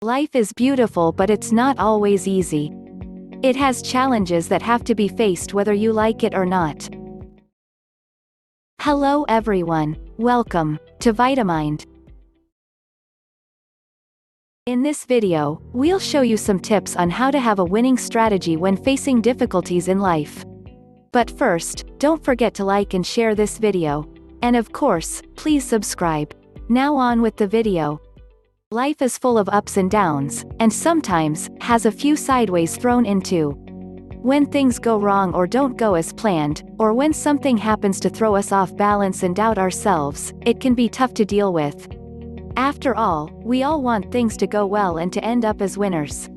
Life is beautiful, but it's not always easy. It has challenges that have to be faced whether you like it or not. Hello everyone, welcome to Vitamind. In this video, we'll show you some tips on how to have a winning strategy when facing difficulties in life. But first, don't forget to like and share this video. And of course, please subscribe. Now on with the video. Life is full of ups and downs, and sometimes has a few sideways thrown in too. When things go wrong or don't go as planned, or when something happens to throw us off balance and doubt ourselves, it can be tough to deal with. After all, we all want things to go well and to end up as winners.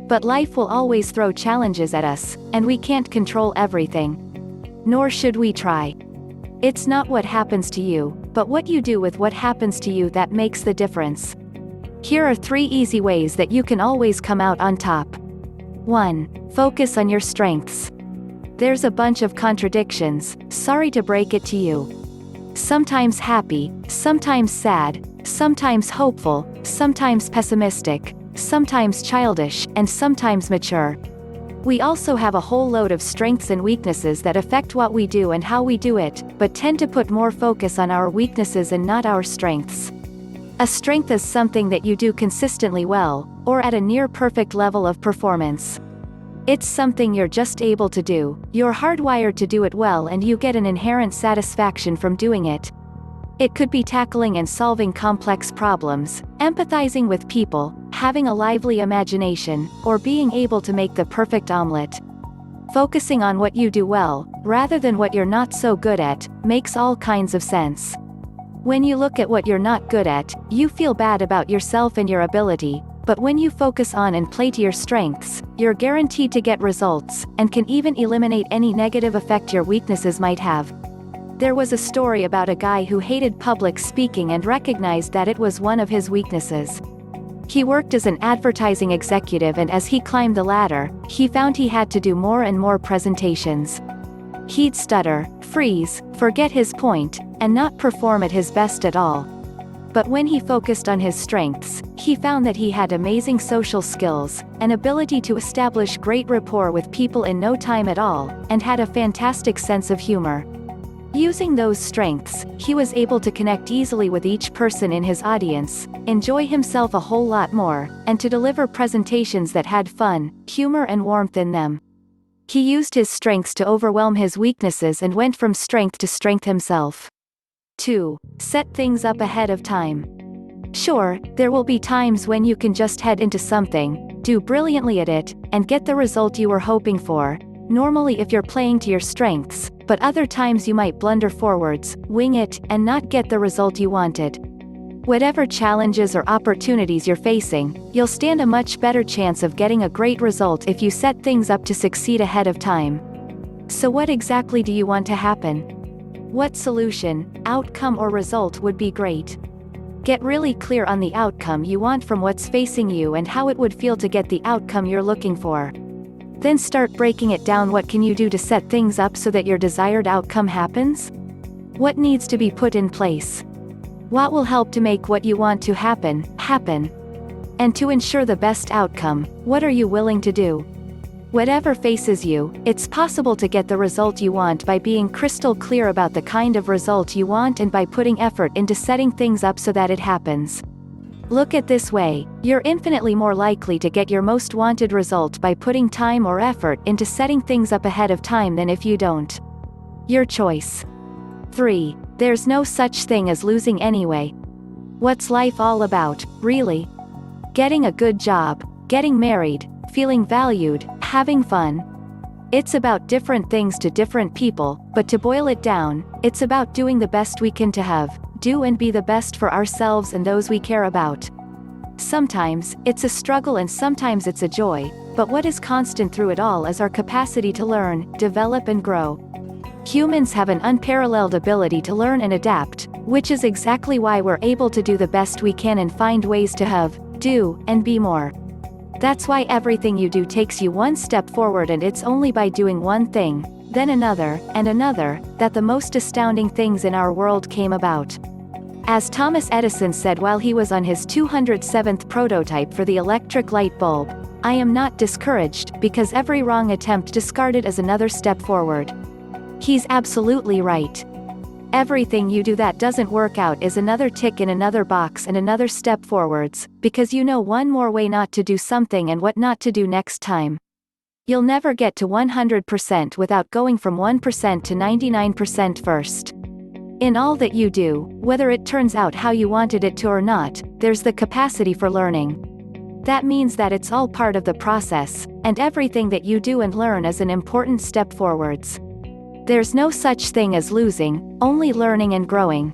But life will always throw challenges at us, and we can't control everything. Nor should we try. It's not what happens to you, but what you do with what happens to you that makes the difference. Here are 3 easy ways that you can always come out on top. 1. Focus on your strengths. There's a bunch of contradictions, sorry to break it to you. Sometimes happy, sometimes sad, sometimes hopeful, sometimes pessimistic, sometimes childish, and sometimes mature. We also have a whole load of strengths and weaknesses that affect what we do and how we do it, but tend to put more focus on our weaknesses and not our strengths. A strength is something that you do consistently well, or at a near-perfect level of performance. It's something you're just able to do, you're hardwired to do it well, and you get an inherent satisfaction from doing it. It could be tackling and solving complex problems, empathizing with people, having a lively imagination, or being able to make the perfect omelet. Focusing on what you do well, rather than what you're not so good at, makes all kinds of sense. When you look at what you're not good at, you feel bad about yourself and your ability, but when you focus on and play to your strengths, you're guaranteed to get results, and can even eliminate any negative effect your weaknesses might have. There was a story about a guy who hated public speaking and recognized that it was one of his weaknesses. He worked as an advertising executive, and as he climbed the ladder, he found he had to do more and more presentations. He'd stutter, freeze, forget his point, and not perform at his best at all. But when he focused on his strengths, he found that he had amazing social skills, an ability to establish great rapport with people in no time at all, and had a fantastic sense of humor. Using those strengths, he was able to connect easily with each person in his audience, enjoy himself a whole lot more, and to deliver presentations that had fun, humor, and warmth in them. He used his strengths to overwhelm his weaknesses and went from strength to strength himself. 2. Set things up ahead of time. Sure, there will be times when you can just head into something, do brilliantly at it, and get the result you were hoping for, normally if you're playing to your strengths, but other times you might blunder forwards, wing it, and not get the result you wanted. Whatever challenges or opportunities you're facing, you'll stand a much better chance of getting a great result if you set things up to succeed ahead of time. So what exactly do you want to happen? What solution, outcome, or result would be great? Get really clear on the outcome you want from what's facing you and how it would feel to get the outcome you're looking for. Then start breaking it down. What can you do to set things up so that your desired outcome happens? What needs to be put in place? What will help to make what you want to happen? And to ensure the best outcome, what are you willing to do? Whatever faces you, it's possible to get the result you want by being crystal clear about the kind of result you want and by putting effort into setting things up so that it happens. Look at this way, you're infinitely more likely to get your most wanted result by putting time or effort into setting things up ahead of time than if you don't. Your choice. 3. There's no such thing as losing anyway. What's life all about, really? Getting a good job, getting married, feeling valued, having fun. It's about different things to different people, but to boil it down, it's about doing the best we can to have, do and be the best for ourselves and those we care about. Sometimes, it's a struggle and sometimes it's a joy, but what is constant through it all is our capacity to learn, develop, and grow. Humans have an unparalleled ability to learn and adapt, which is exactly why we're able to do the best we can and find ways to have, do, and be more. That's why everything you do takes you one step forward, and it's only by doing one thing, then another, and another, that the most astounding things in our world came about. As Thomas Edison said while he was on his 207th prototype for the electric light bulb, "I am not discouraged, because every wrong attempt discarded is another step forward." He's absolutely right. Everything you do that doesn't work out is another tick in another box and another step forwards, because you know one more way not to do something and what not to do next time. You'll never get to 100% without going from 1% to 99% first. In all that you do, whether it turns out how you wanted it to or not, there's the capacity for learning. That means that it's all part of the process, and everything that you do and learn is an important step forwards. There's no such thing as losing, only learning and growing.